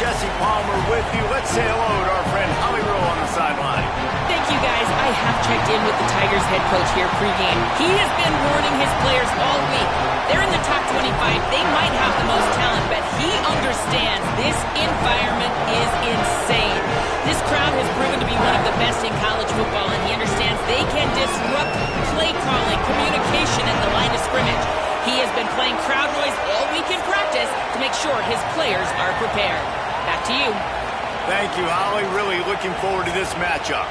Jesse Palmer with you. Let's say hello to our friend Holly Rowe on the sideline. Thank you, guys. I have checked in with the Tigers head coach here pregame. He has been warning his players all week. They're in the top 25. They might have the most talent, but he understands this environment is insane. This crowd has proven to be one of the best in college football, and he understands they can disrupt play calling, communication at the line of scrimmage. He has been playing crowd noise all week in practice to make sure his players are prepared. Back to you. Thank you, Holly. Really looking forward to this matchup.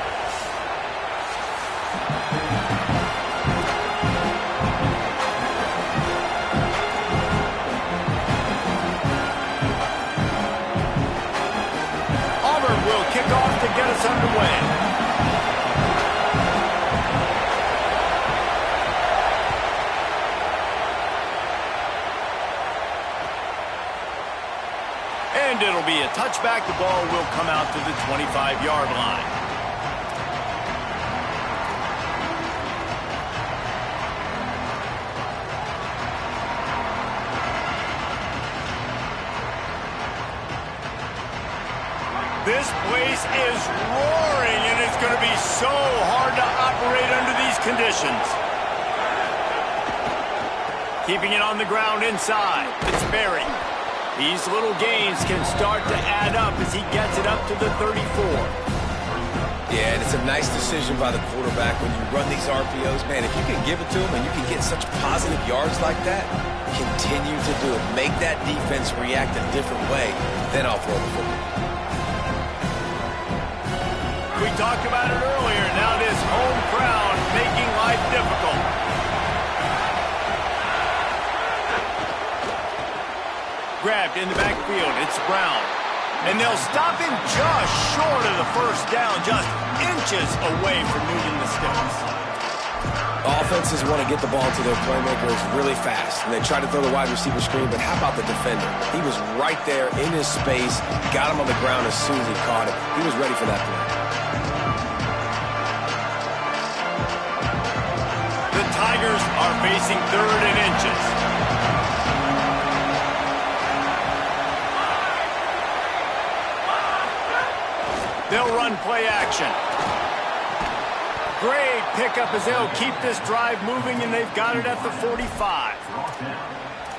Auburn will kick off to get us underway. And it'll be a touchback. The ball will come out to the 25-yard line. This place is roaring, and it's going to be so hard to operate under these conditions. Keeping it on the ground inside. It's Berry. These little gains can start to add up as he gets it up to the 34. Yeah, and it's a nice decision by the quarterback when you run these RPOs. Man, if you can give it to him and you can get such positive yards like that, continue to do it. Make that defense react a different way, then I'll throw the football. We talked about it earlier. Now this home crowd making life difficult. Grabbed in the backfield. It's Brown. And they'll stop him just short of the first down, just inches away from moving the sticks. Offenses want to get the ball to their playmakers really fast, and they try to throw the wide receiver screen, but how about the defender? He was right there in his space, got him on the ground as soon as he caught it. He was ready for that play. The Tigers are facing 3rd and inches. They'll run play action. Great pickup as they'll keep this drive moving, and they've got it at the 45.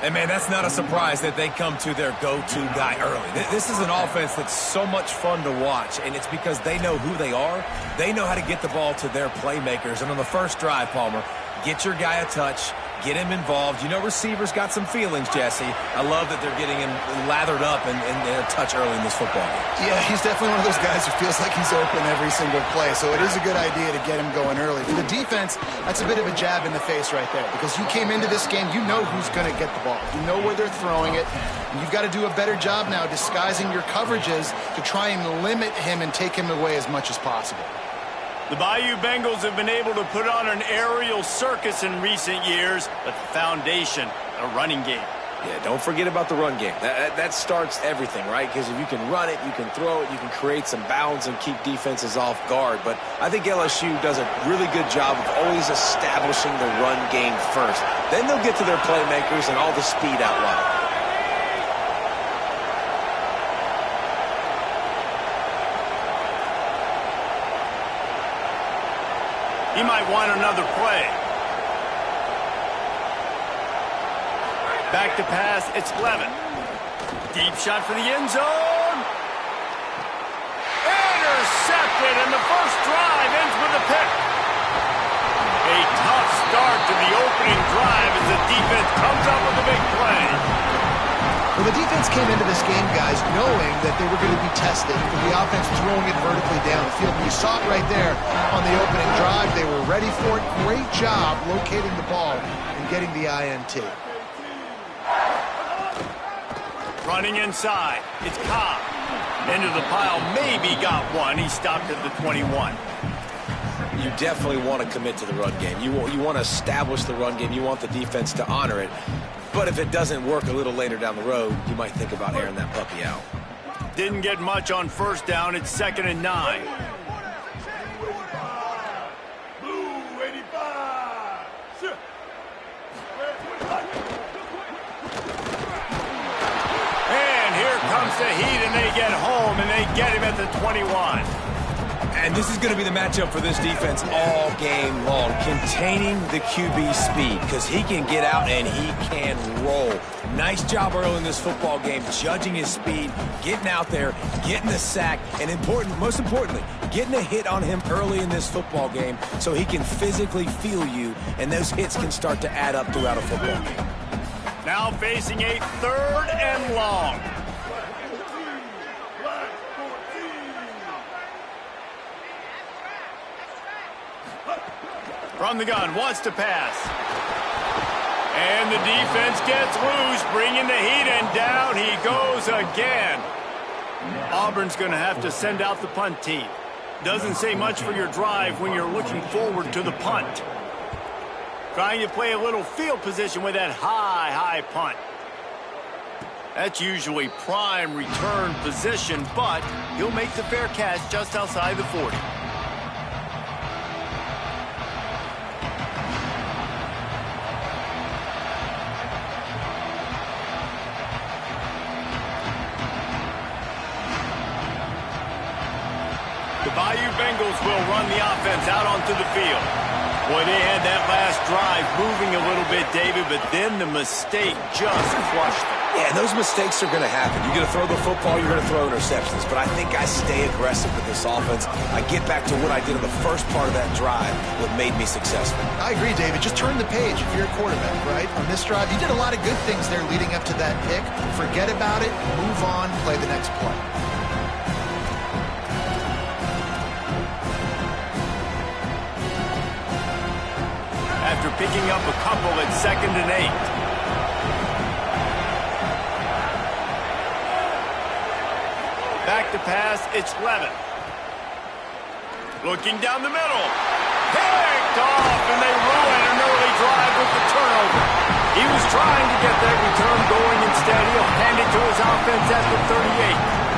And, man, that's not a surprise that they come to their go-to guy early. This is an offense that's so much fun to watch, and it's because they know who they are. They know how to get the ball to their playmakers. And on the first drive, Palmer, get your guy a touch, get him involved. You know receivers got some feelings, Jesse. I love that they're getting him lathered up and a touch early in this football game. Yeah, he's definitely one of those guys who feels like he's open every single play, so it is a good idea to get him going early. For the defense, that's a bit of a jab in the face right there, because you came into this game, you know who's going to get the ball. You know where they're throwing it, and you've got to do a better job now disguising your coverages to try and limit him and take him away as much as possible. The Bayou Bengals have been able to put on an aerial circus in recent years, but the foundation, a running game. Yeah, don't forget about the run game. That starts everything, right? Because if you can run it, you can throw it, you can create some balance and keep defenses off guard. But I think LSU does a really good job of always establishing the run game first. Then they'll get to their playmakers and all the speed out wide. He might want another play. Back to pass, it's Levin. Deep shot for the end zone. Intercepted, and the first drive ends with a pick. A tough start to the opening drive as the defense comes up with a big play. Well, the defense came into this game, guys, knowing that they were going to be tested with the offense throwing it vertically down the field. And you saw it right there on the opening drive. They were ready for it. Great job locating the ball and getting the INT. Running inside. It's Cobb. Into the pile. Maybe got one. He stopped at the 21. You definitely want to commit to the run game. You want to establish the run game. You want the defense to honor it. But if it doesn't work a little later down the road, you might think about airing that puppy out. Didn't get much on first down. It's 2nd and 9. And here comes the heat, and they get home, and they get him at the 21. And this is going to be the matchup for this defense all game long, containing the QB speed, because he can get out and he can roll. Nice job early in this football game, judging his speed, getting out there, getting the sack, and most importantly, getting a hit on him early in this football game so he can physically feel you, and those hits can start to add up throughout a football game. Now facing a 3rd and long. From the gun, wants to pass. And the defense gets loose, bringing the heat, and down he goes again. Auburn's going to have to send out the punt team. Doesn't say much for your drive when you're looking forward to the punt. Trying to play a little field position with that high punt. That's usually prime return position, but he'll make the fair catch just outside the 40. The Bayou Bengals will run the offense out onto the field. Boy, they had that last drive moving a little bit, David, but then the mistake just crushed them. Yeah, and those mistakes are going to happen. You're going to throw the football, you're going to throw interceptions. But I think I stay aggressive with this offense. I get back to what I did in the first part of that drive, what made me successful. I agree, David. Just turn the page if you're a quarterback, right? On this drive, you did a lot of good things there leading up to that pick. Forget about it, move on, play the next play. After picking up a couple at 2nd and 8. Back to pass, it's Levin. Looking down the middle. Picked off, and they ruin an early drive with the turnover. He was trying to get that return going instead. He'll hand it to his offense at the 38.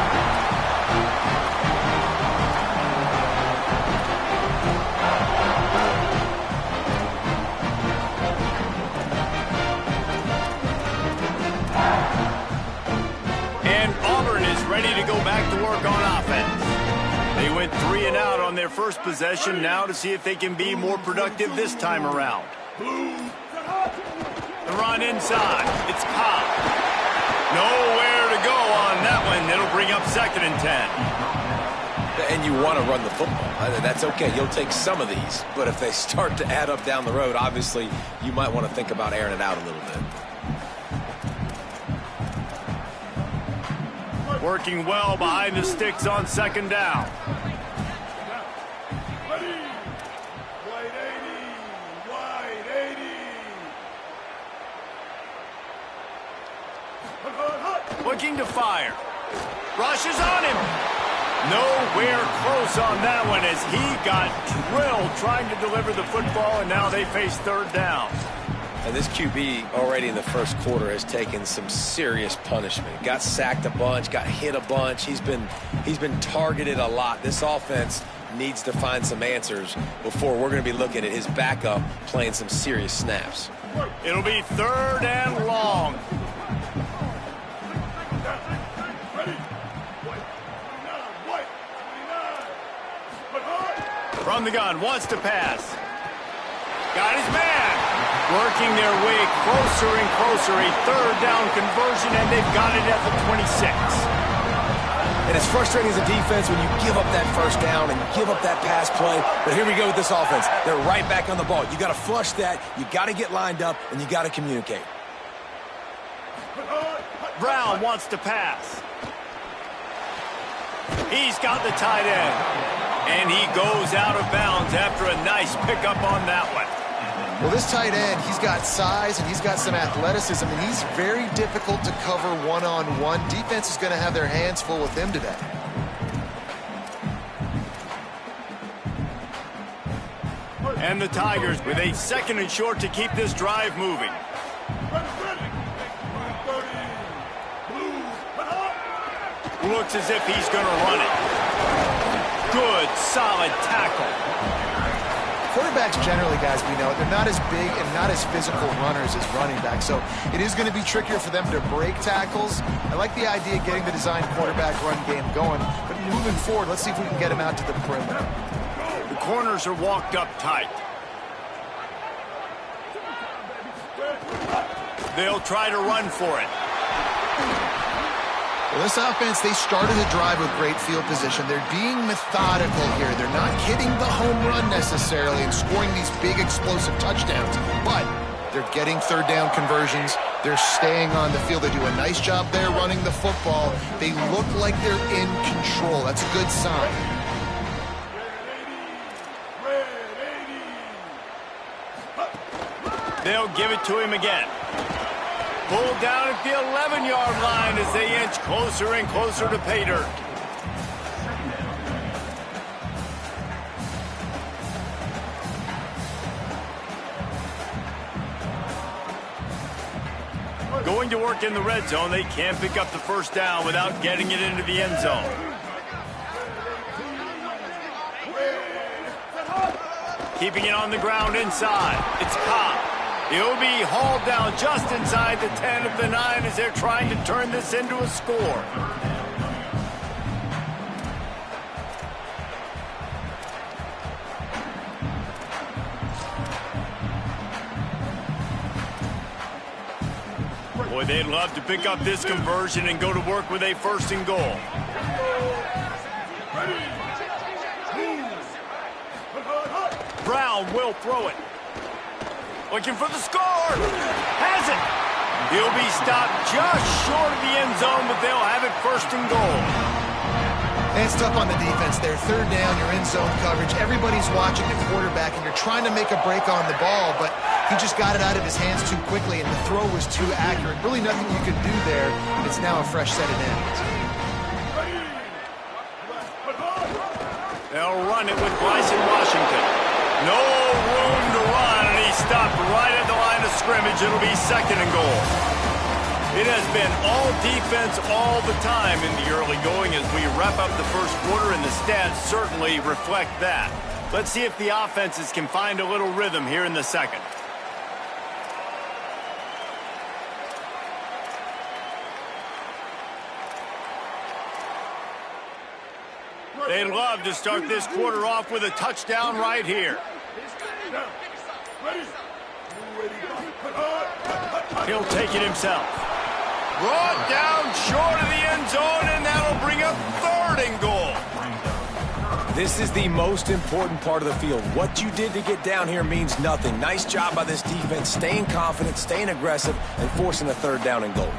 Ready to go back to work on offense. They went 3 and out on their first possession, now to see if they can be more productive this time around. The run inside. It's Cobb. Nowhere to go on that one. It'll bring up 2nd and 10. And you want to run the football. That's okay. You'll take some of these. But if they start to add up down the road, obviously you might want to think about airing it out a little bit. Working well behind the sticks on 2nd down. Looking to fire. Rushes on him. Nowhere close on that one as he got drilled trying to deliver the football, and now they face 3rd down. And this QB already in the first quarter has taken some serious punishment. Got sacked a bunch, got hit a bunch. He's been targeted a lot. This offense needs to find some answers before we're going to be looking at his backup playing some serious snaps. It'll be 3rd and long. From the gun, wants to pass. Got his man. Working their way closer and closer. A 3rd down conversion, and they've got it at the 26. And it's frustrating as a defense when you give up that 1st down and give up that pass play. But here we go with this offense. They're right back on the ball. You got to flush that. You got to get lined up, and you got to communicate. Brown wants to pass. He's got the tight end. And he goes out of bounds after a nice pickup on that one. Well, this tight end, he's got size and he's got some athleticism, and he's very difficult to cover one-on-one. Defense is going to have their hands full with him today. And the Tigers with a 2nd and short to keep this drive moving. Looks as if he's going to run it. Good, solid tackle. quarterbacks generally, guys, we know, they're not as big and not as physical runners as running backs, so it is going to be trickier for them to break tackles. I like the idea of getting the design quarterback run game going, but moving forward, let's see if we can get him out to the perimeter. The corners are walked up tight. They'll try to run for it. Well, this offense, they started the drive with great field position. They're being methodical here. They're not hitting the home run necessarily and scoring these big explosive touchdowns, but they're getting third down conversions. They're staying on the field. They do a nice job there running the football. They look like they're in control. That's a good sign. They'll give it to him again. Pulled down at the 11-yard line as they inch closer and closer to pay dirt. Going to work in the red zone, they can't pick up the first down without getting it into the end zone. Keeping it on the ground inside. It's Cobb. He'll be hauled down just inside the 10 of the 9 as they're trying to turn this into a score. Boy, they'd love to pick up this conversion and go to work with a first and goal. Brown will throw it. Looking for the score. Has it. He'll be stopped just short of the end zone, but they'll have it first and goal. And it's tough on the defense there. Third down, you're in zone coverage. Everybody's watching the quarterback, and you're trying to make a break on the ball, but he just got it out of his hands too quickly, and the throw was too accurate. Really nothing you could do there, and it's now a fresh set of downs. They'll run it with Bryson Washington. No room to run, and he stopped right at the line of scrimmage. It'll be second and goal. It has been all defense all the time in the early going as we wrap up the first quarter, and the stats certainly reflect that. Let's see if the offenses can find a little rhythm here in the second. They'd love to start this quarter off with a touchdown right here. He'll take it himself. Brought down short of the end zone, and that'll bring up third and goal. This is the most important part of the field. What you did to get down here means nothing. Nice job by this defense, staying confident, staying aggressive, and forcing a third down and goal.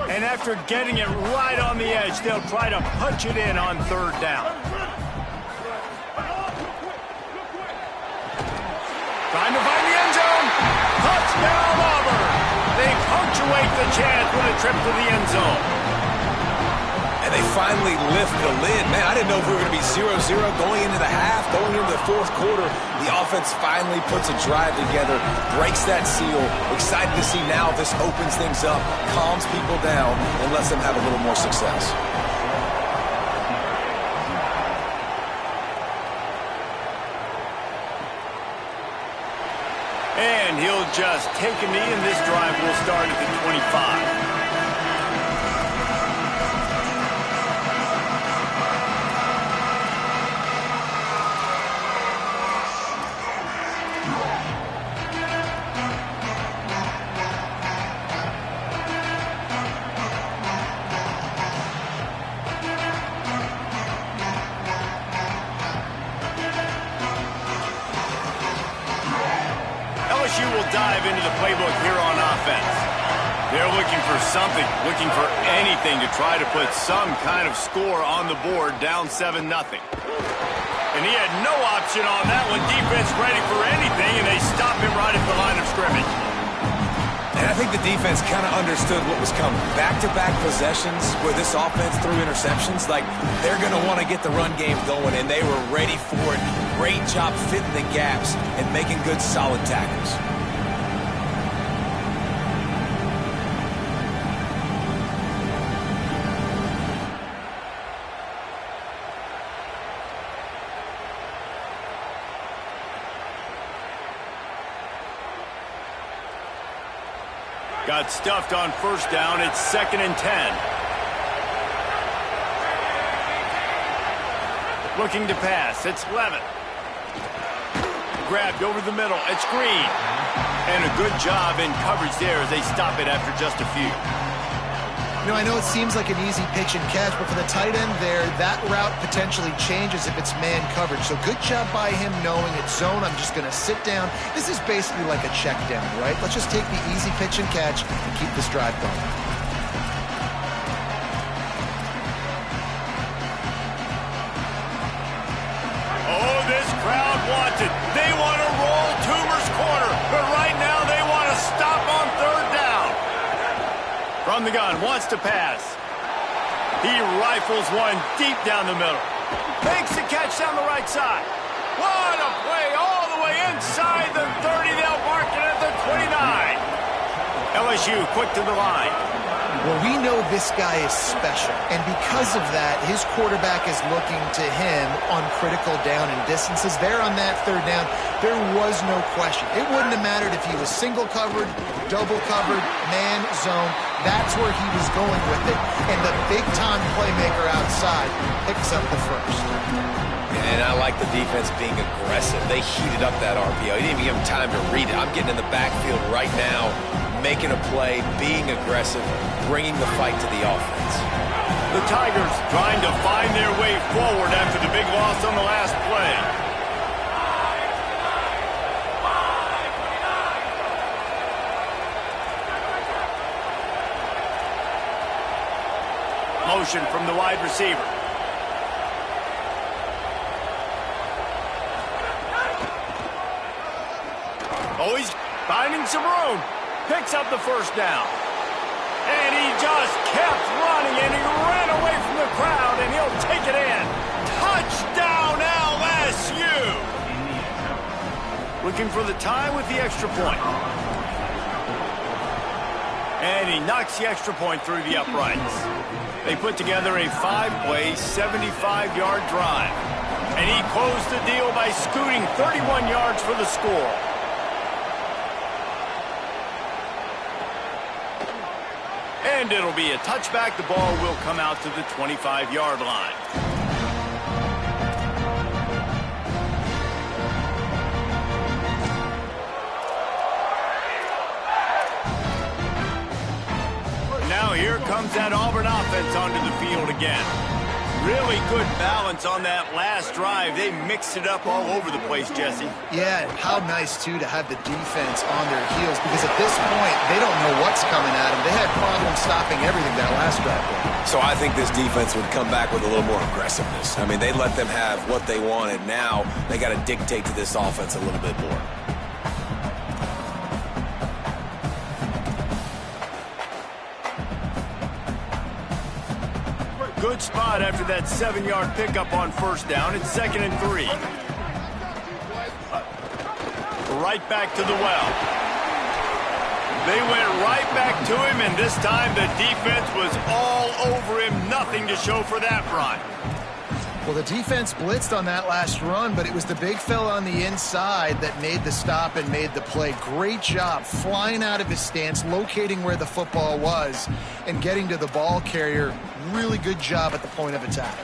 And after getting it right on the edge, they'll try to punch it in on third down. Trying to find the end zone. Touchdown, Auburn. They punctuate the chance with a trip to the end zone. And they finally lift the lid. Man, I didn't know if we were going to be 0-0 going into the half, going into the fourth quarter. The offense finally puts a drive together, breaks that seal. Excited to see now this opens things up, calms people down, and lets them have a little more success. And he'll just take a knee, and this drive will start at the 25. LSU will dive into the playbook here on offense. They're looking for something, looking for anything to try to put some kind of score on the board, down 7-0. And he had no option on that one. Defense ready for anything, and they stop him right at the line of scrimmage. And I think the defense kind of understood what was coming. Back-to-back possessions where this offense threw interceptions, like they're going to want to get the run game going, and they were ready for it. Great job fitting the gaps and making good, solid tackles. Got stuffed on first down. It's 2nd and 10. Looking to pass. It's Levitt. Grabbed over the middle. It's Green. And a good job in coverage there as they stop it after just a few. You know, I know it seems like an easy pitch and catch, but for the tight end there, that route potentially changes if it's man coverage. So good job by him knowing it's zone. I'm just going to sit down. This is basically like a check down, right? Let's just take the easy pitch and catch and keep this drive going. Oh, this crowd wants it. They want to roll Toomer's corner, but right now they want to stop on 3rd down. From the gun, wants to pass. He rifles one deep down the middle. Makes the catch down the right side. What a play all the way inside the 30. They'll mark it at the 29. LSU quick to the line. Well, we know this guy is special, and because of that, his quarterback is looking to him on critical down and distances. There on that 3rd down, there was no question. It wouldn't have mattered if he was single covered, double covered, man, zone. That's where he was going with it, and the big-time playmaker outside picks up the first. And I like the defense being aggressive. They heated up that RPO. He didn't even give him time to read it. I'm getting in the backfield right now, making a play, being aggressive, bringing the fight to the offense. The Tigers trying to find their way forward after the big loss on the last play. Motion from the wide receiver. Oh, he's finding some room. Picks up the first down. And he just kept running, and he ran away from the crowd, and he'll take it in. Touchdown, LSU! Looking for the tie with the extra point. And he knocks the extra point through the uprights. They put together a 5-play, 75-yard drive. And he closed the deal by scooting 31 yards for the score. And it'll be a touchback. The ball will come out to the 25-yard line. Now here comes that Auburn offense onto the field again. Really good balance on that last drive. They mixed it up all over the place, Jesse. Yeah, how nice, too, to have the defense on their heels, because at this point, they don't know what's coming at them. They had problems stopping everything that last drive. So I think this defense would come back with a little more aggressiveness. I mean, they let them have what they wanted. Now they got to dictate to this offense a little bit more. Good spot after that 7-yard pickup on first down. It's 2nd and 3. Right back to the well. They went right back to him, and this time the defense was all over him. Nothing to show for that run. Well, the defense blitzed on that last run, but it was the big fella on the inside that made the stop and made the play. Great job flying out of his stance, locating where the football was, and getting to the ball carrier. Really good job at the point of attack.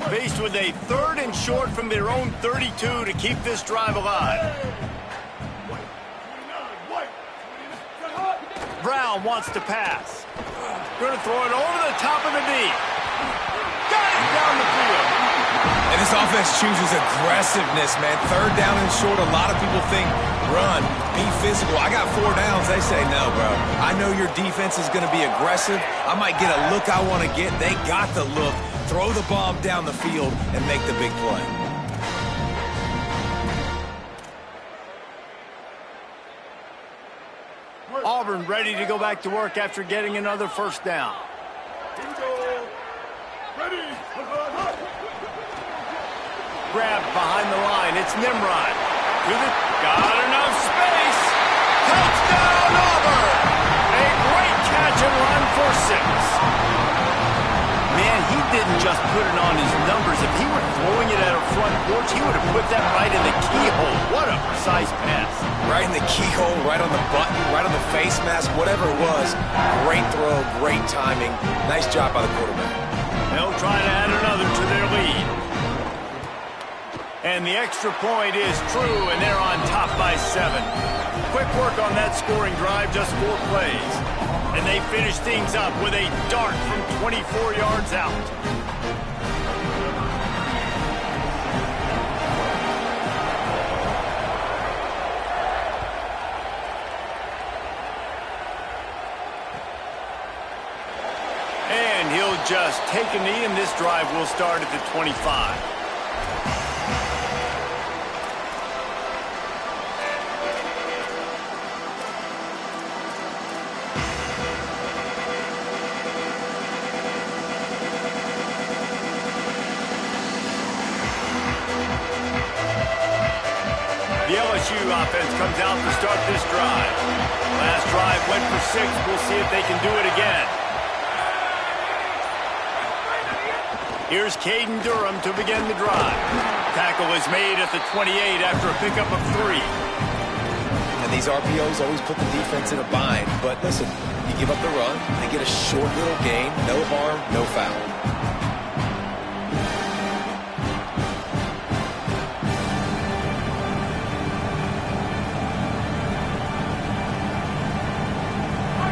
Faced with a 3rd and short from their own 32 to keep this drive alive. Brown wants to pass. Going to throw it over the top of the knee. Got it down the field. And this offense chooses aggressiveness, man. 3rd down and short, a lot of people think run, be physical. I got 4 downs. They say, no, bro. I know your defense is going to be aggressive. I might get a look I want to get. They got the look. Throw the bomb down the field and make the big play. Auburn ready to go back to work after getting another first down. Grabbed behind the line. It's Nimrod. Got enough space. Touchdown, Auburn. A great catch and run for 6. Man, he didn't just put it on his numbers. If he were throwing it at a front porch, he would have put that right in the keyhole. What a precise pass. Right in the keyhole, right on the button, right on the face mask, whatever it was. Great throw, great timing. Nice job by the quarterback. They'll try to add another to their lead. And the extra point is true, and they're on top by 7. Quick work on that scoring drive, just 4 plays. And they finish things up with a dart from 24 yards out. And he'll just take a knee, and this drive will start at the 25. The LSU offense comes out to start this drive. Last drive went for 6. We'll see if they can do it again. Here's Caden Durham to begin the drive. Tackle is made at the 28 after a pickup of 3. And these RPOs always put the defense in a bind. But listen, you give up the run, they get a short little gain, no harm, no foul.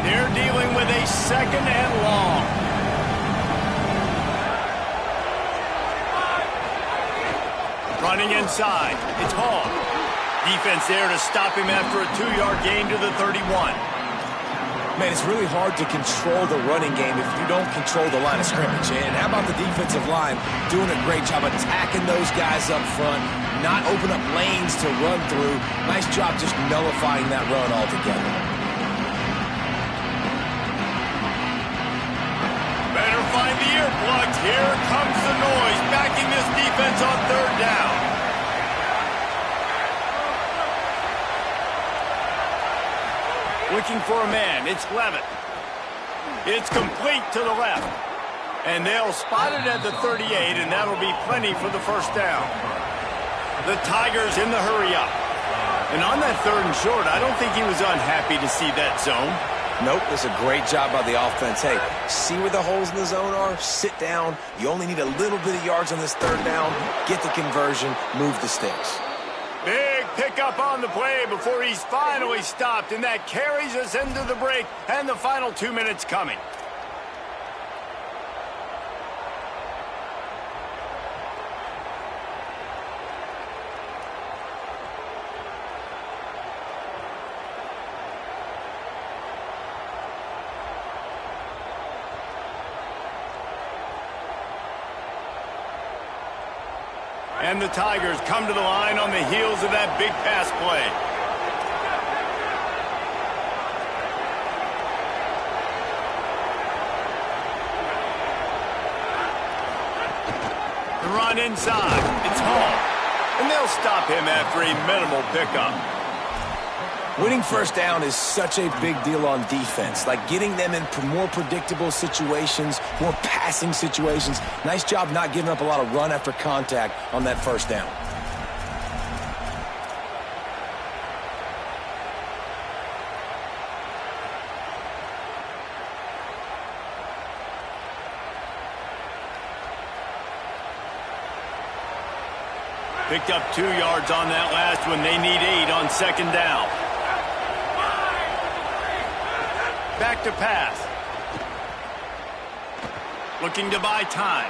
They're dealing with a 2nd and long. Running inside. It's Hall. Defense there to stop him after a 2-yard gain to the 31. Man, it's really hard to control the running game if you don't control the line of scrimmage. And how about the defensive line doing a great job attacking those guys up front, not open up lanes to run through. Nice job just nullifying that run altogether. Better find the earplugs. Here comes the noise, backing this defense on 3rd down. Looking for a man. It's Levitt. It's complete to the left. And they'll spot it at the 38, and that'll be plenty for the 1st down. The Tigers in the hurry-up. And on that 3rd and short, I don't think he was unhappy to see that zone. Nope, it's a great job by the offense. Hey, see where the holes in the zone are? Sit down. You only need a little bit of yards on this 3rd down. Get the conversion. Move the sticks. Big pickup on the play before he's finally stopped, and that carries us into the break and the final 2 minutes coming. And the Tigers come to the line on the heels of that big pass play. The run inside. It's Hall. And they'll stop him after a minimal pickup. Winning 1st down is such a big deal on defense, like getting them in more predictable situations, more passing situations. Nice job not giving up a lot of run after contact on that 1st down. Picked up 2 yards on that last one. They need 8 on 2nd down. Back to pass. Looking to buy time.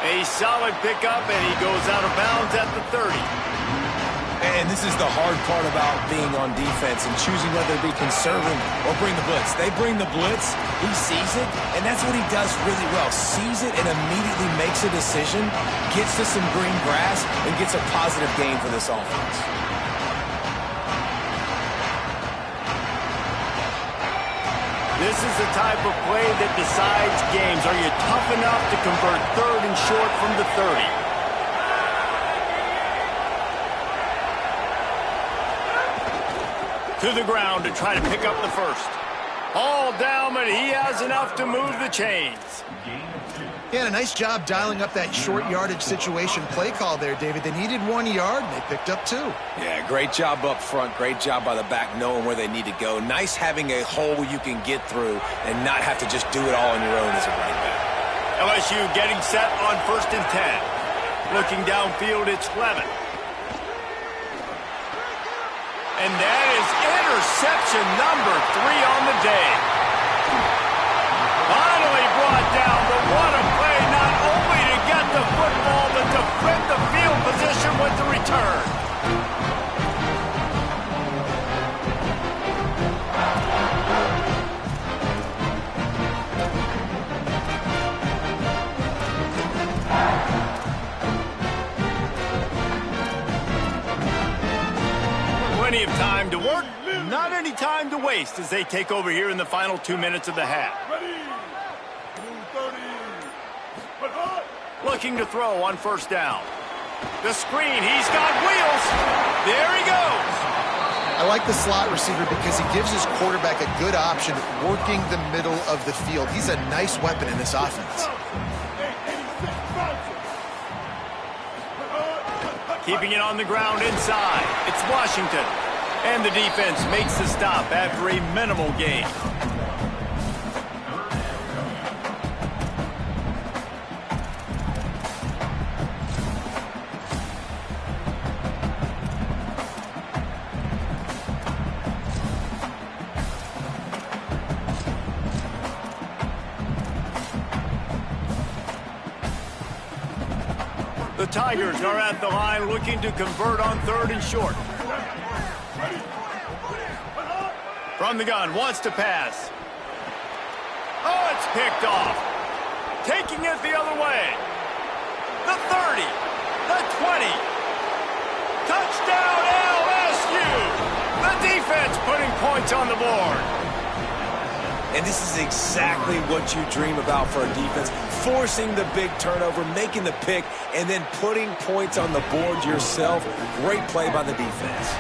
A solid pickup, and he goes out of bounds at the 30. And this is the hard part about being on defense and choosing whether to be conservative or bring the blitz. They bring the blitz, he sees it, and that's what he does really well. Sees it and immediately makes a decision, gets to some green grass, and gets a positive gain for this offense. This is the type of play that decides games. Are you tough enough to convert 3rd and short from the 30? To the ground to try to pick up the 1st. All down, but he has enough to move the chains. Yeah, and a nice job dialing up that short yardage situation play call there, David. They needed 1 yard, and they picked up 2. Yeah, great job up front. Great job by the back knowing where they need to go. Nice having a hole you can get through and not have to just do it all on your own as a running back. LSU getting set on 1st and 10. Looking downfield, it's Levin. And that is interception number 3 on the day. Finally brought down, but what a play, not only to get the football, but to flip the field position with the return. Plenty of time to work, not any time to waste as they take over here in the final 2 minutes of the half. Looking to throw on 1st down. The screen, he's got wheels. There he goes. I like the slot receiver because he gives his quarterback a good option working the middle of the field. He's a nice weapon in this offense. Keeping it on the ground inside. It's Washington. And the defense makes the stop after a minimal gain. The Tigers are at the line looking to convert on 3rd and short. From the gun, wants to pass. Oh, it's picked off. Taking it the other way. The 30, the 20. Touchdown LSU! The defense putting points on the board. And this is exactly what you dream about for a defense. Forcing the big turnover, making the pick, and then putting points on the board yourself. Great play by the defense.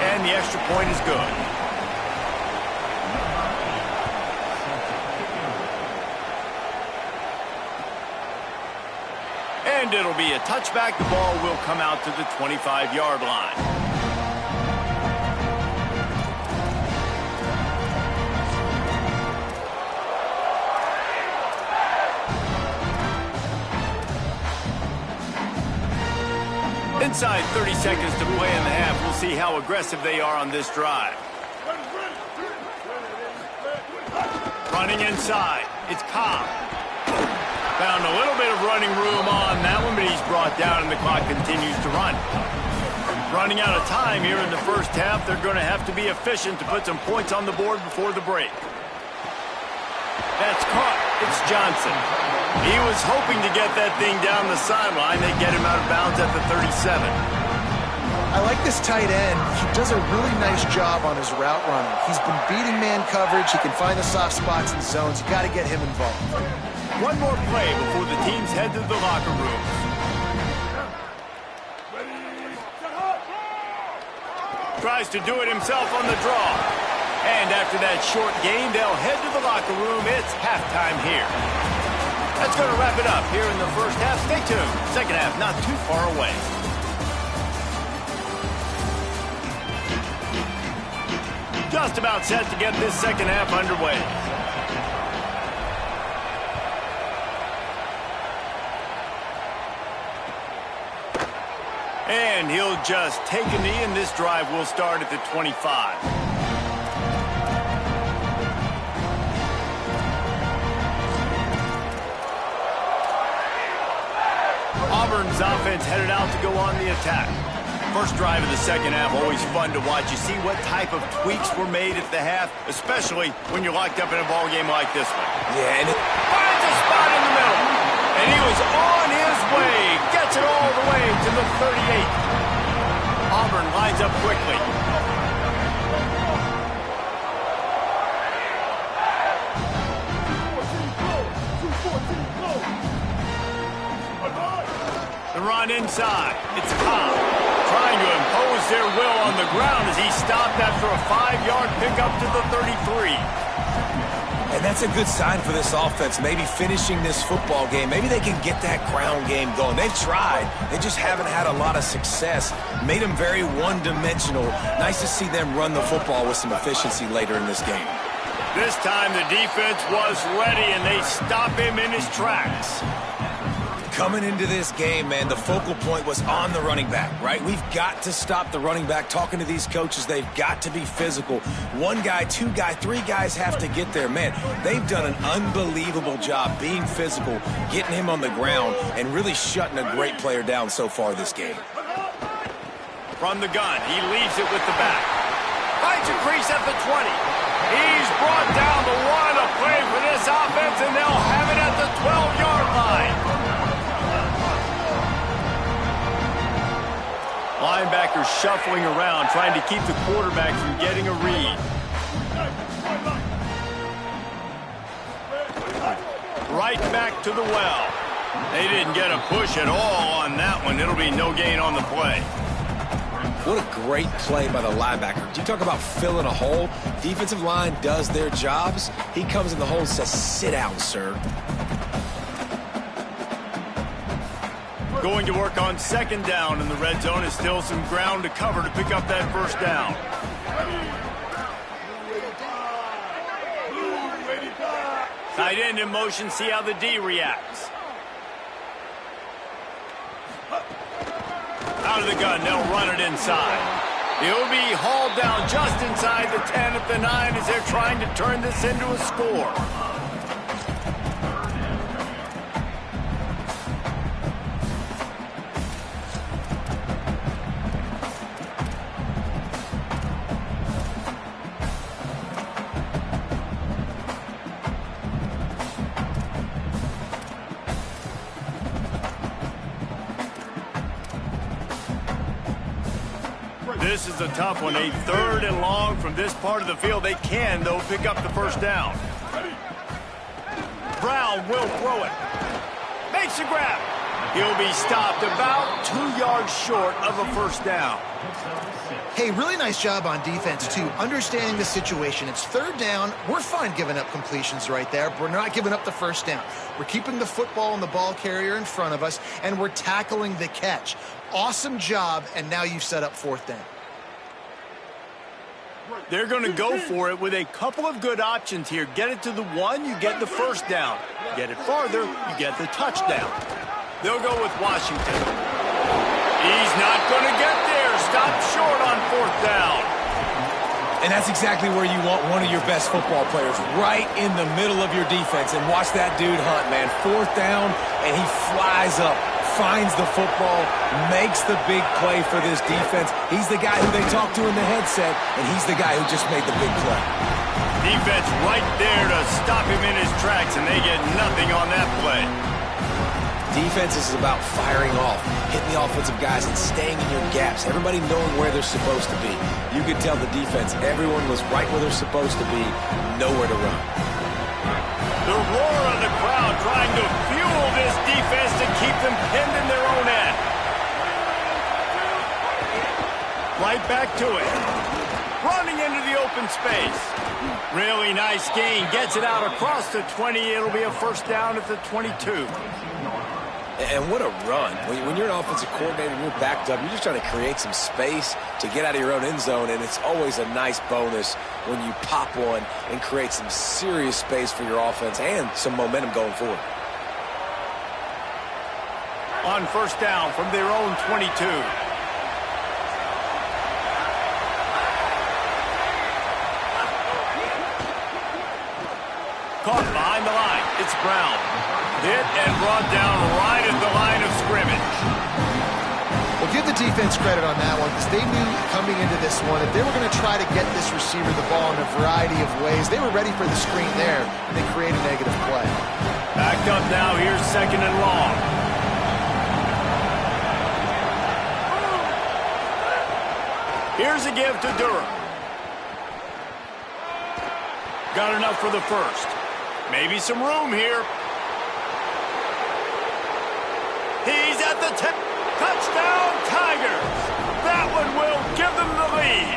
And the extra point is good. And it'll be a touchback. The ball will come out to the 25-yard line. Inside 30 seconds to play in the half. We'll see how aggressive they are on this drive. Running inside. It's Cobb. Found a little bit of running room on that one, but he's brought down and the clock continues to run. Running out of time here in the first half. They're going to have to be efficient to put some points on the board before the break. That's caught. It's Johnson. He was hoping to get that thing down the sideline. They get him out of bounds at the 37. I like this tight end. He does a really nice job on his route running. He's been beating man coverage. He can find the soft spots and zones. You got to get him involved. One more play before the teams head to the locker rooms. Tries to do it himself on the draw. And after that short gain, they'll head to the locker room. It's halftime here. That's going to wrap it up here in the first half. Stay tuned. Second half not too far away. Just about set to get this second half underway. And he'll just take a knee, and this drive will start at the 25. Auburn's offense headed out to go on the attack. First drive of the second half, always fun to watch. You see what type of tweaks were made at the half, especially when you're locked up in a ball game like this one. Yeah, and finds a spot in the middle. And he was on his way. Gets it all the way to the 38. Auburn lines up quickly. The run inside. It's Cobb trying to impose their will on the ground as he stopped after a 5-yard pickup to the 33. And that's a good sign for this offense, maybe finishing this football game. Maybe they can get that ground game going. They've tried. They just haven't had a lot of success. Made them very one-dimensional. Nice to see them run the football with some efficiency later in this game. This time the defense was ready, and they stop him in his tracks. Coming into this game, man, the focal point was on the running back, right? We've got to stop the running back. Talking to these coaches, they've got to be physical. One guy, two guy, three guys have to get there. Man, they've done an unbelievable job being physical, getting him on the ground, and really shutting a great player down so far this game. From the gun, he leaves it with the back. Finds a crease at the 20. He's brought down the one, a play for this offense, and they'll have it at the 12-yard line. Linebackers shuffling around, trying to keep the quarterback from getting a read. Right back to the well. They didn't get a push at all on that one. It'll be no gain on the play. What a great play by the linebacker. You talk about filling a hole. Defensive line does their jobs. He comes in the hole and says, "Sit down, sir." Going to work on second down in the red zone. Is still some ground to cover to pick up that first down. Tight end in motion, see how the D reacts. Out of the gun, they'll run it inside. He'll be hauled down just inside the 10 at the 9 as they're trying to turn this into a score. This is a tough one. A third and long from this part of the field. They can, though, pick up the first down. Brown will throw it. Makes a grab. He'll be stopped about 2 yards short of a first down. Hey, really nice job on defense, too. Understanding the situation. It's third down. We're fine giving up completions right there, but we're not giving up the first down. We're keeping the football and the ball carrier in front of us, and we're tackling the catch. Awesome job, and now you've set up fourth down. They're going to go for it with a couple of good options here. Get it to the 1, you get the first down. Get it farther, you get the touchdown. They'll go with Washington. He's not going to get there. Stop short on fourth down. And that's exactly where you want one of your best football players, right in the middle of your defense. And watch that dude hunt, man. Fourth down, and he flies up, finds the football, makes the big play for this defense. He's the guy who they talk to in the headset, and he's the guy who just made the big play. Defense right there to stop him in his tracks, and they get nothing on that play. Defense is about firing off, hitting the offensive guys and staying in your gaps. Everybody knowing where they're supposed to be. You could tell the defense, everyone was right where they're supposed to be, nowhere to run. The roar of the crowd trying to fuel this defense to keep them pinned in their own end. Right back to it. Running into the open space. Really nice gain. Gets it out across the 20. It'll be a first down at the 22. And what a run. When you're an offensive coordinator and you're backed up, you're just trying to create some space to get out of your own end zone, and it's always a nice bonus when you pop one and create some serious space for your offense and some momentum going forward. On first down from their own 22. Caught behind the line. It's Brown. Hit and brought down right at the line of scrimmage. Well, give the defense credit on that one because they knew coming into this one that they were going to try to get this receiver the ball in a variety of ways. They were ready for the screen there, and they create a negative play. Backed up now. Here's second and long. Here's a give to Durham. Got enough for the first. Maybe some room here. He's at the 10. Touchdown, Tigers. That one will give them the lead.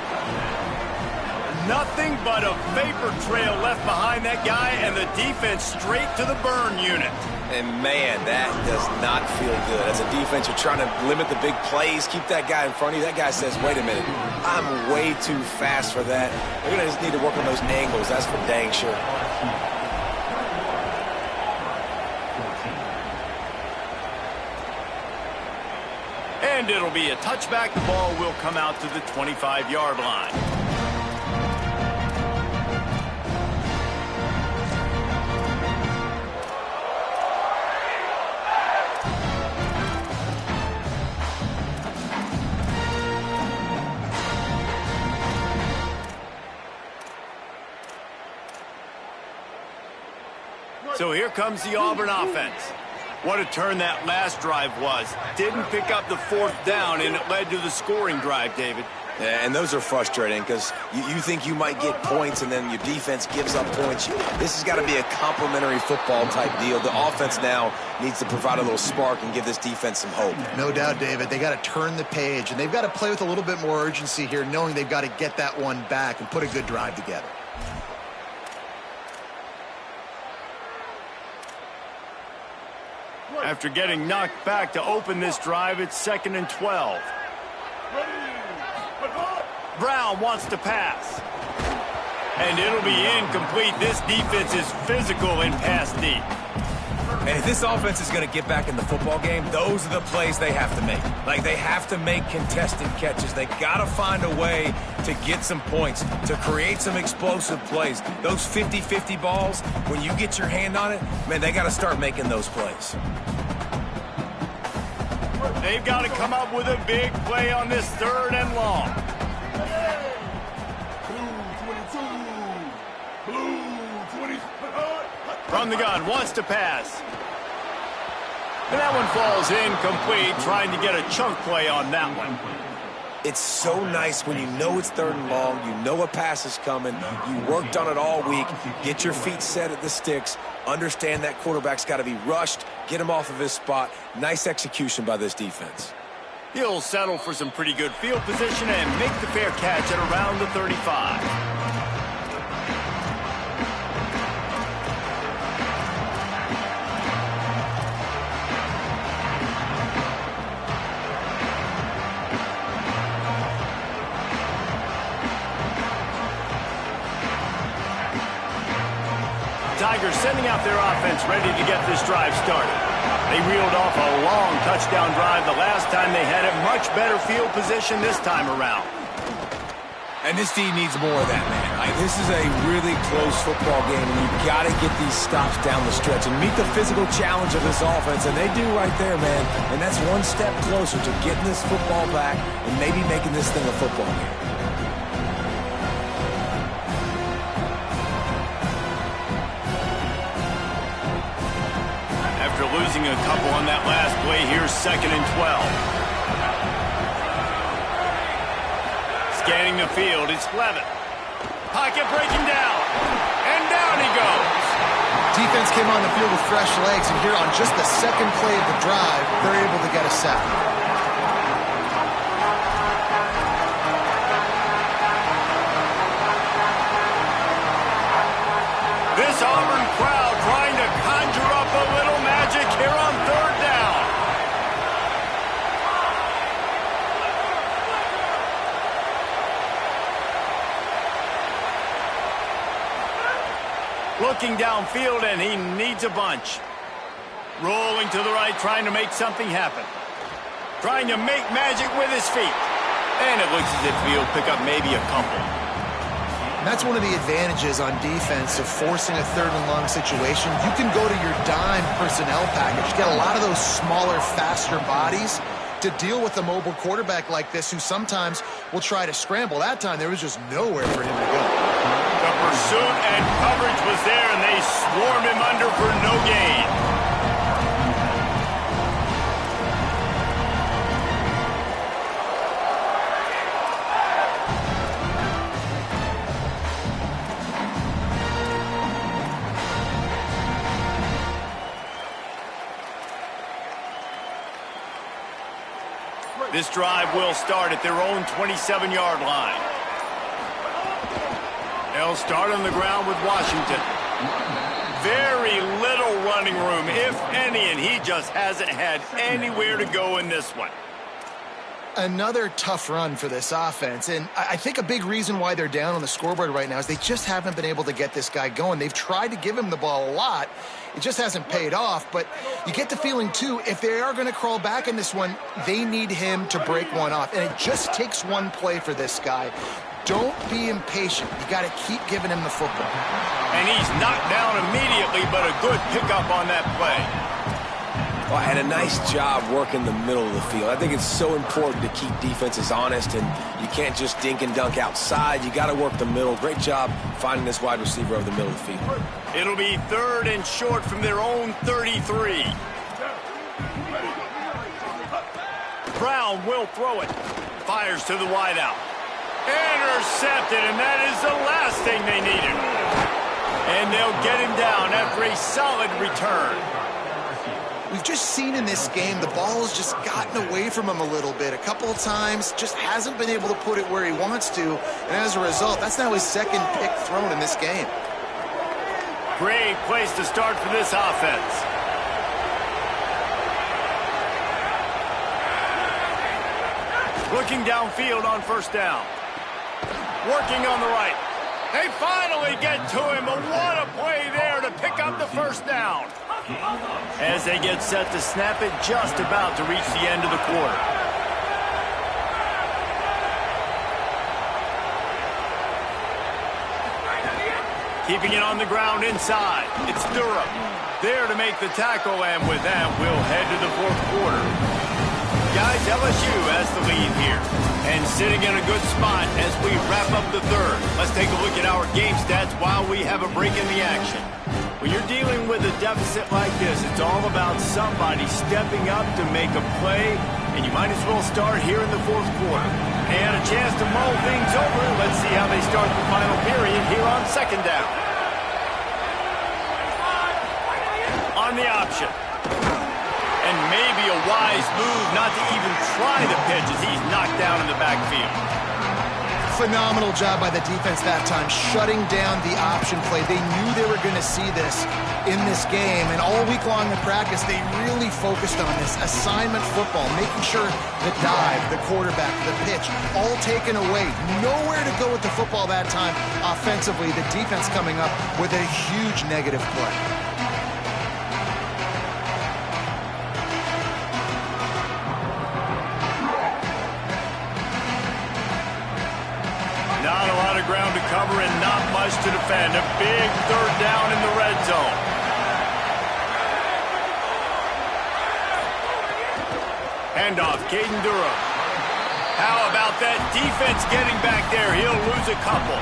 Nothing but a vapor trail left behind that guy, and the defense straight to the burn unit. And, man, that does not feel good. As a defense, you're trying to limit the big plays, keep that guy in front of you. That guy says, wait a minute, I'm way too fast for that. They're going to just need to work on those angles. That's for dang sure. And it'll be a touchback. The ball will come out to the 25-yard line. So here comes the Auburn offense. What a turn that last drive was. Didn't pick up the fourth down, and it led to the scoring drive, David. Yeah, and those are frustrating because you think you might get points, and then your defense gives up points. This has got to be a complimentary football type deal. The offense now needs to provide a little spark and give this defense some hope. No doubt, David. They got to turn the page, and they've got to play with a little bit more urgency here, knowing they've got to get that one back and put a good drive together. After getting knocked back to open this drive, it's 2nd and 12. Brown wants to pass. And it'll be incomplete. This defense is physical and pass deep. And if this offense is going to get back in the football game, those are the plays they have to make. Like, they have to make contested catches. They got to find a way to get some points, to create some explosive plays. Those 50-50 balls, when you get your hand on it, man, they got to start making those plays. They've got to come up with a big play on this 3rd and long. From the gun, wants to pass. And that one falls incomplete, trying to get a chunk play on that one. It's so nice when you know it's 3rd and long, you know a pass is coming, you worked on it all week, get your feet set at the sticks, understand that quarterback's got to be rushed, get him off of his spot. Nice execution by this defense. He'll settle for some pretty good field position and make the fair catch at around the 35. Tigers sending out their offense ready to get this drive started. They reeled off a long touchdown drive the last time they had it. Much better field position this time around. And this team needs more of that, man. Like, this is a really close football game, and you've got to get these stops down the stretch and meet the physical challenge of this offense, and they do right there, man. And that's one step closer to getting this football back and maybe making this thing a football game. After losing a couple on that last play, here's 2nd and 12. Scanning the field, it's Levitt. Pocket breaking down, and down he goes. Defense came on the field with fresh legs, and here on just the 2nd play of the drive, they're able to get a sack. This Auburn crowd trying to conjure up a little magic here on 3rd down. Looking downfield, and he needs a bunch. Rolling to the right, trying to make something happen. Trying to make magic with his feet. And it looks as if he'll pick up maybe a couple. And that's one of the advantages on defense of forcing a 3rd and long situation. You can go to your dime personnel package, get a lot of those smaller, faster bodies to deal with a mobile quarterback like this who sometimes will try to scramble. That time, there was just nowhere for him to go. The pursuit and coverage was there, and they swarmed him under for no gain. This drive will start at their own 27-yard line. They'll start on the ground with Washington. Very little running room, if any, and he just hasn't had anywhere to go in this one. Another tough run for this offense, and I think a big reason why they're down on the scoreboard right now is they just haven't been able to get this guy going. They've tried to give him the ball a lot. It just hasn't paid off, but you get the feeling, too, if they are going to crawl back in this one, they need him to break one off, and it just takes one play for this guy. Don't be impatient. You got to keep giving him the football. And he's knocked down immediately, but a good pickup on that play. Well, and a nice job working the middle of the field. I think it's so important to keep defenses honest, and you can't just dink and dunk outside. You got to work the middle. Great job finding this wide receiver over the middle of the field. It'll be 3rd and short from their own 33. Brown will throw it. Fires to the wideout. Intercepted, and that is the last thing they needed. And they'll get him down after a solid return. We've just seen in this game the ball has just gotten away from him a little bit. A couple of times, just hasn't been able to put it where he wants to. And as a result, that's now his 2nd pick thrown in this game. Great place to start for this offense. Looking downfield on 1st down. Working on the right. They finally get to him, but what a play there to pick up the 1st down. As they get set to snap it, just about to reach the end of the quarter. Keeping it on the ground inside. It's Durham there to make the tackle, and with that, we'll head to the 4th quarter. Guys, LSU has the lead here, and sitting in a good spot as we wrap up the 3rd. Let's take a look at our game stats while we have a break in the action. When you're dealing with a deficit like this, it's all about somebody stepping up to make a play, and you might as well start here in the 4th quarter. And a chance to mull things over. Let's see how they start the final period here on 2nd down. On the option. And maybe a wise move not to even try the pitch as he's knocked down in the backfield. Phenomenal job by the defense that time, shutting down the option play. They knew they were going to see this in this game, and all week long in practice, they really focused on this assignment football, making sure the dive, the quarterback, the pitch, all taken away. Nowhere to go with the football that time offensively. The defense coming up with a huge negative play. Not a lot of ground to cover and not much to defend. A big 3rd down in the red zone. Handoff, Caden Durham. How about that defense getting back there? He'll lose a couple.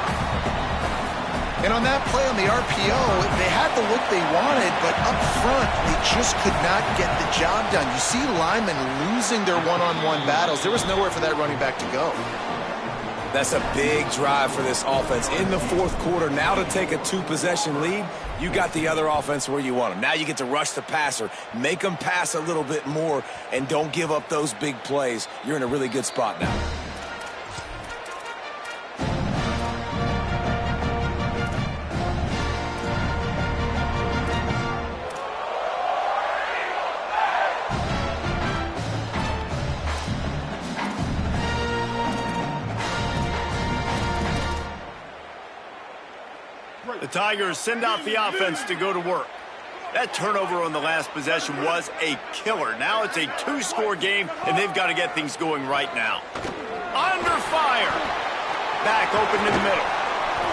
And on that play on the RPO, they had the look they wanted, but up front, they just could not get the job done. You see linemen losing their one-on-one battles. There was nowhere for that running back to go. That's a big drive for this offense in the 4th quarter. Now to take a 2-possession lead, you got the other offense where you want them. Now you get to rush the passer, make them pass a little bit more, and don't give up those big plays. You're in a really good spot now. The Tigers send out the offense to go to work. That turnover on the last possession was a killer. Now it's a 2-score game, and they've got to get things going right now. Under fire. Back open in the middle.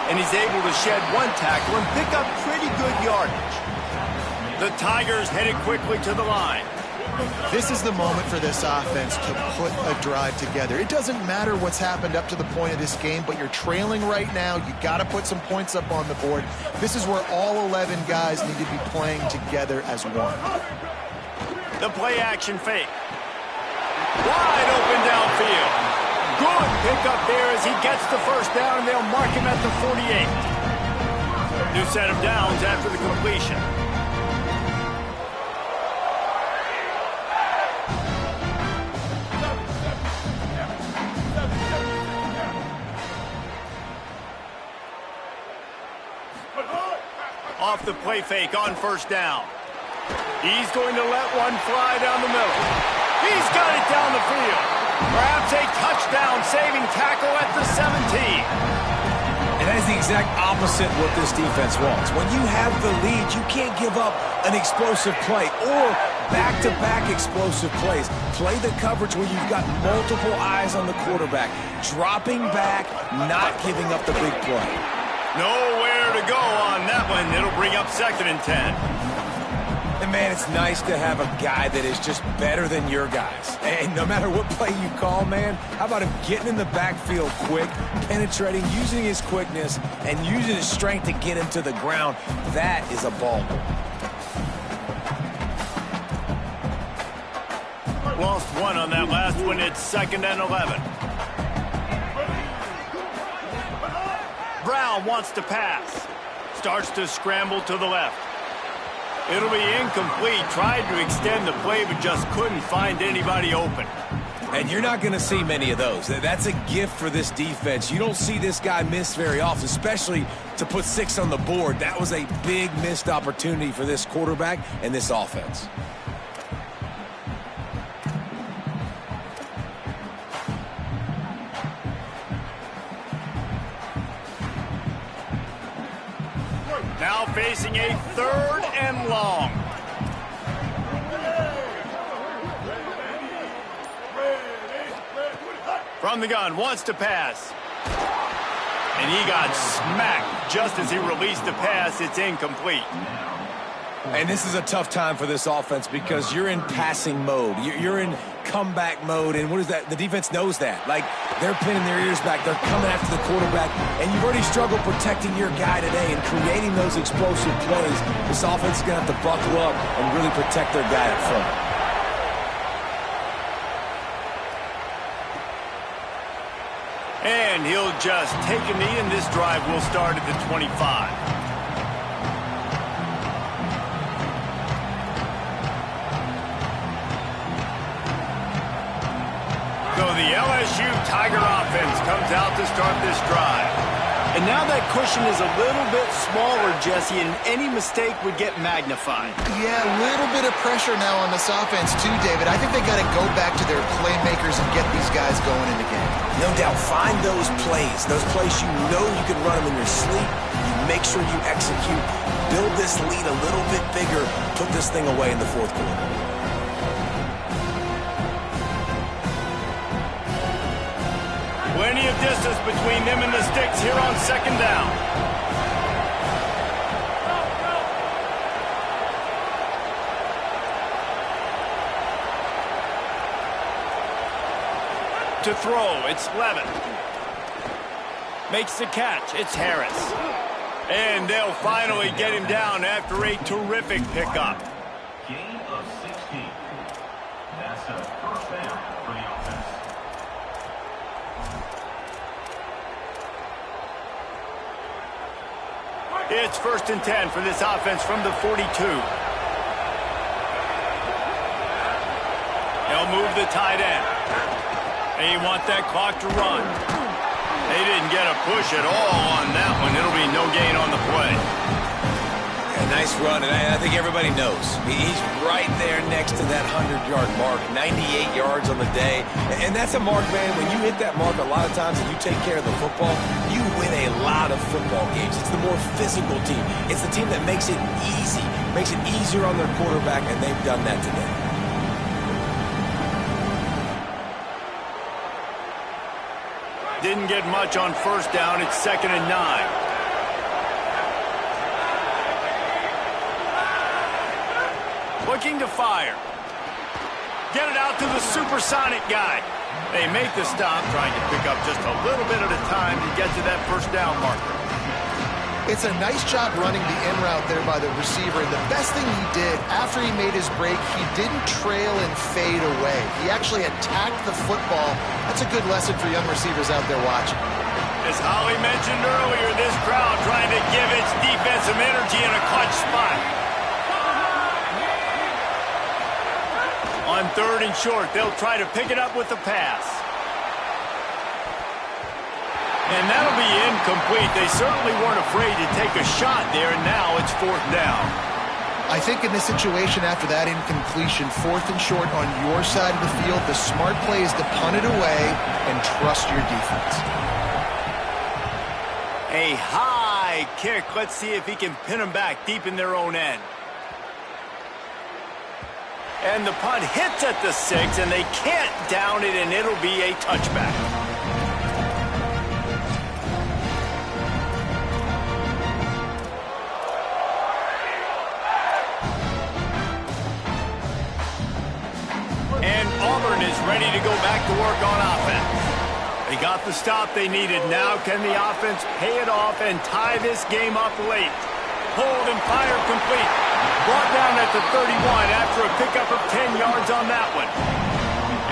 And he's able to shed one tackle and pick up pretty good yardage. The Tigers headed quickly to the line. This is the moment for this offense to put a drive together. It doesn't matter what's happened up to the point of this game, but you're trailing right now. You got to put some points up on the board. This is where all 11 guys need to be playing together as one. The play action fake. Wide open downfield. Good pickup there as he gets the 1st down, and they'll mark him at the 48. New set of downs after the completion. off the play fake on first down. He's going to let one fly down the middle. He's got it down the field. Perhaps a touchdown-saving tackle at the 17. And that is the exact opposite what this defense wants. When you have the lead, you can't give up an explosive play or back-to-back explosive plays. Play the coverage where you've got multiple eyes on the quarterback, dropping back, not giving up the big play. Nowhere to go on that one. It'll bring up 2nd and 10. And, man, it's nice to have a guy that is just better than your guys. And no matter what play you call, man, how about him getting in the backfield quick, penetrating, using his quickness, and using his strength to get him to the ground. That is a ball. Lost one on that last one. It's 2nd and 11. Brown wants to pass. Starts to scramble to the left. It'll be incomplete. Tried to extend the play, but just couldn't find anybody open. And you're not going to see many of those. That's a gift for this defense. You don't see this guy miss very often, especially to put 6 on the board. That was a big missed opportunity for this quarterback and this offense. Now facing a 3rd and long. From the gun, wants to pass. And he got smacked just as he released the pass. It's incomplete. And this is a tough time for this offense because you're in passing mode. You're in comeback mode, and what is that? The defense knows that. Like, they're pinning their ears back. They're coming after the quarterback, and you've already struggled protecting your guy today and creating those explosive plays. This offense is going to have to buckle up and really protect their guy up front. And he'll just take a knee, and this drive will start at the 25. So the LSU Tiger offense comes out to start this drive. And now that cushion is a little bit smaller, Jesse, and any mistake would get magnified. Yeah, a little bit of pressure now on this offense too, David. I think they got to go back to their playmakers and get these guys going in the game. No doubt, find those plays you know you can run them in your sleep. You make sure you execute. Build this lead a little bit bigger. Put this thing away in the 4th quarter. Plenty of distance between them and the sticks here on 2nd down. To throw, it's Levin. Makes the catch, it's Harris. And they'll finally get him down after a terrific pickup. Gain of 16. That's a 1st down for the offense. It's 1st and 10 for this offense from the 42. They'll move the tight end. They want that clock to run. They didn't get a push at all on that one. It'll be no gain on the play. Yeah, nice run, and I think everybody knows. He's right there next to that 100-yard mark, 98 yards on the day. And that's a mark, man. When you hit that mark a lot of times and you take care of the football, you win a lot of football games. It's the more physical team. It's the team that makes it easy, makes it easier on their quarterback, and they've done that today. Didn't get much on 1st down. It's 2nd and 9. Looking to fire. Get it out to the supersonic guy. They make the stop, trying to pick up just a little bit at a time to get to that 1st down marker. It's a nice job running the in route there by the receiver. And the best thing he did after he made his break, he didn't trail and fade away. He actually attacked the football. That's a good lesson for young receivers out there watching. As Holly mentioned earlier, this crowd trying to give its defense some energy in a clutch spot. On 3rd and short, they'll try to pick it up with the pass. And that'll be incomplete. They certainly weren't afraid to take a shot there, and now it's 4th down. I think in this situation, after that incompletion, 4th and short on your side of the field, the smart play is to punt it away and trust your defense. A high kick. Let's see if he can pin them back deep in their own end. And the punt hits at the 6, and they can't down it, and it'll be a touchback. And Auburn is ready to go back to work on offense. They got the stop they needed. Now can the offense pay it off and tie this game up late? Hold and fire complete. Brought down at the 31 after a pickup of 10 yards on that one.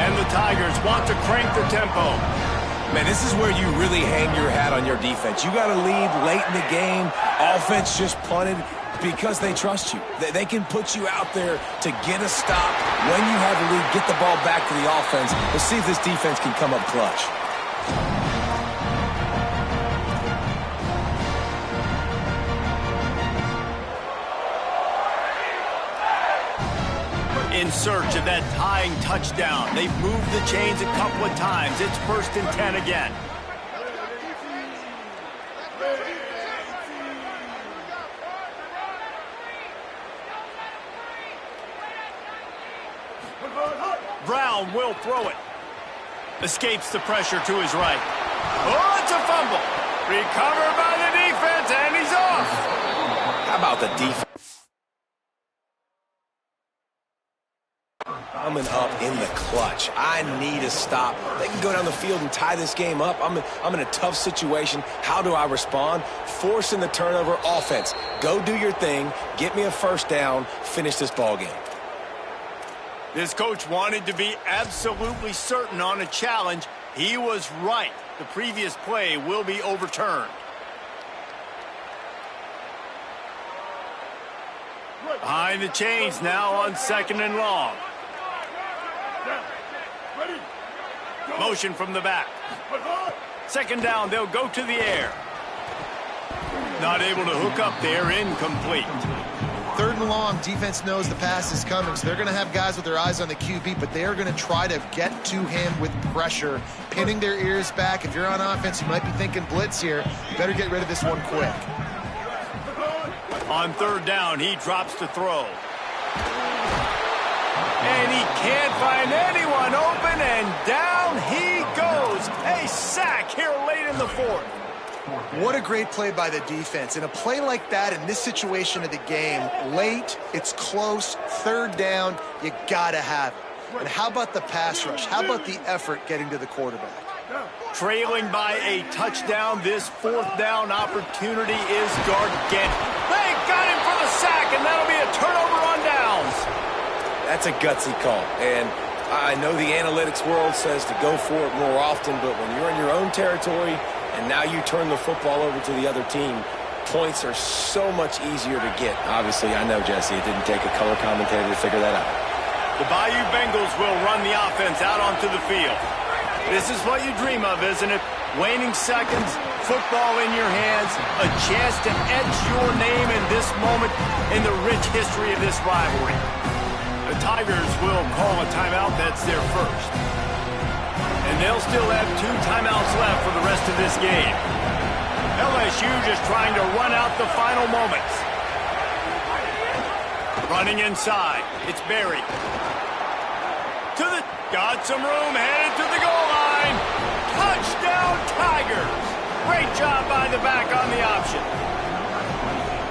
And the Tigers want to crank the tempo. Man, this is where you really hang your hat on your defense. You got to lead late in the game. Offense just punted because they trust you. They can put you out there to get a stop. When you have a lead, get the ball back to the offense. Let's see if this defense can come up clutch. In search of that tying touchdown. They've moved the chains a couple of times. It's 1st and 10 again. Brown will throw it. Escapes the pressure to his right. Oh, it's a fumble. Recovered by the defense, and he's off. How about the defense? Coming up in the clutch. I need a stop. They can go down the field and tie this game up. I'm in a tough situation. How do I respond? Forcing the turnover. Offense. Go do your thing. Get me a 1st down. Finish this ball game. This coach wanted to be absolutely certain on a challenge. He was right. The previous play will be overturned. Behind the chains now on 2nd and long. Motion from the back. 2nd down, they'll go to the air. Not able to hook up there, incomplete. 3rd and long, defense knows the pass is coming, so they're going to have guys with their eyes on the QB, but they are going to try to get to him with pressure, pinning their ears back. If you're on offense, you might be thinking blitz here. You better get rid of this one quick. On 3rd down, he drops to throw. And he can't find anyone open, and down he goes. A sack here late in the 4th. What a great play by the defense. In a play like that, in this situation of the game, late, it's close, 3rd down, you gotta have it. And how about the pass rush? How about the effort getting to the quarterback? Trailing by a touchdown, this 4th down opportunity is gargantuan. They got him for the sack, and that'll be a turnover on downs. That's a gutsy call. And I know the analytics world says to go for it more often, but when you're in your own territory and now you turn the football over to the other team, points are so much easier to get. Obviously, I know, Jesse, it didn't take a color commentator to figure that out. The Bayou Bengals will run the offense out onto the field. This is what you dream of, isn't it? Waning seconds, football in your hands, a chance to etch your name in this moment in the rich history of this rivalry. The Tigers will call a timeout. That's their first. And they'll still have 2 timeouts left for the rest of this game. LSU just trying to run out the final moments. Running inside. It's Barry. Got some room, headed to the goal line. Touchdown, Tigers. Great job by the back on the option.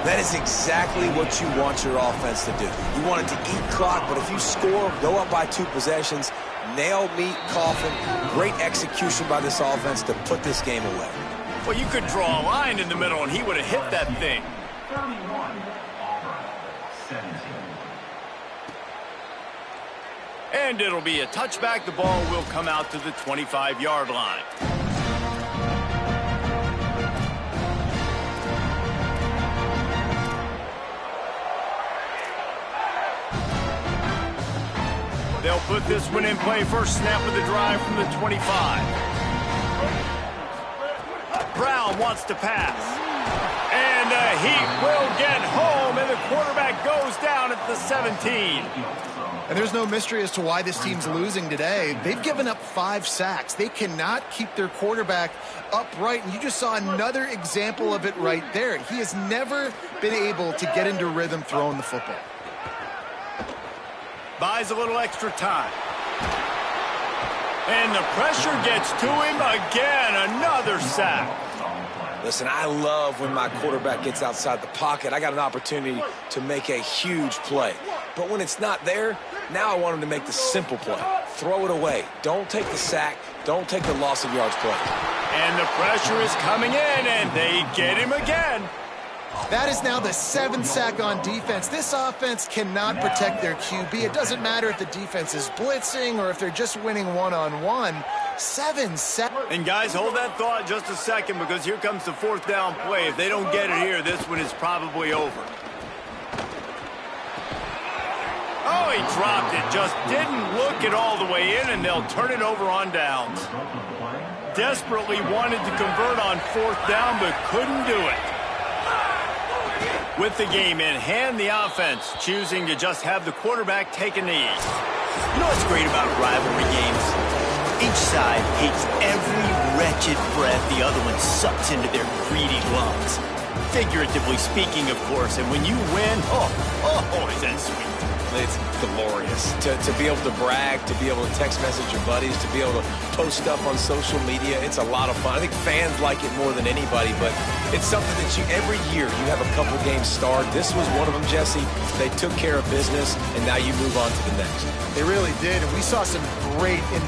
That is exactly what you want your offense to do. You want it to eat clock, but if you score, go up by 2 possessions, nail, meet, coffin. Great execution by this offense to put this game away. Well, you could draw a line in the middle, and he would have hit that thing. 31, Auburn, 17. And it'll be a touchback. The ball will come out to the 25-yard line. They'll put this one in play. First snap of the drive from the 25. Brown wants to pass. And the Heat will get home, and the quarterback goes down at the 17. And there's no mystery as to why this team's losing today. They've given up 5 sacks. They cannot keep their quarterback upright, and you just saw another example of it right there. He has never been able to get into rhythm throwing the football. Buys a little extra time. And the pressure gets to him again. Another sack. Listen, I love when my quarterback gets outside the pocket. I got an opportunity to make a huge play. But when it's not there, now I want him to make the simple play. Throw it away. Don't take the sack. Don't take the loss of yards play. And the pressure is coming in, and they get him again. That is now the 7th sack on defense. This offense cannot protect their QB. It doesn't matter if the defense is blitzing or if they're just winning one-on-one. 7 sacks. And guys, hold that thought just a second, because here comes the 4th down play. If they don't get it here, this one is probably over. Oh, he dropped it. Just didn't look it all the way in, and they'll turn it over on downs. Desperately wanted to convert on 4th down, but couldn't do it. With the game in hand, the offense choosing to just have the quarterback take a knee. You know what's great about rivalry games? Each side hates every wretched breath the other one sucks into their greedy lungs. Figuratively speaking, of course, and when you win, oh, is that sweet. It's glorious to be able to brag, to be able to text message your buddies, to be able to post stuff on social media. It's a lot of fun. I think fans like it more than anybody, but it's something that every year you have a couple games starred. This was one of them, Jesse. They took care of business, and now you move on to the next. They really did, and we saw some great individuals.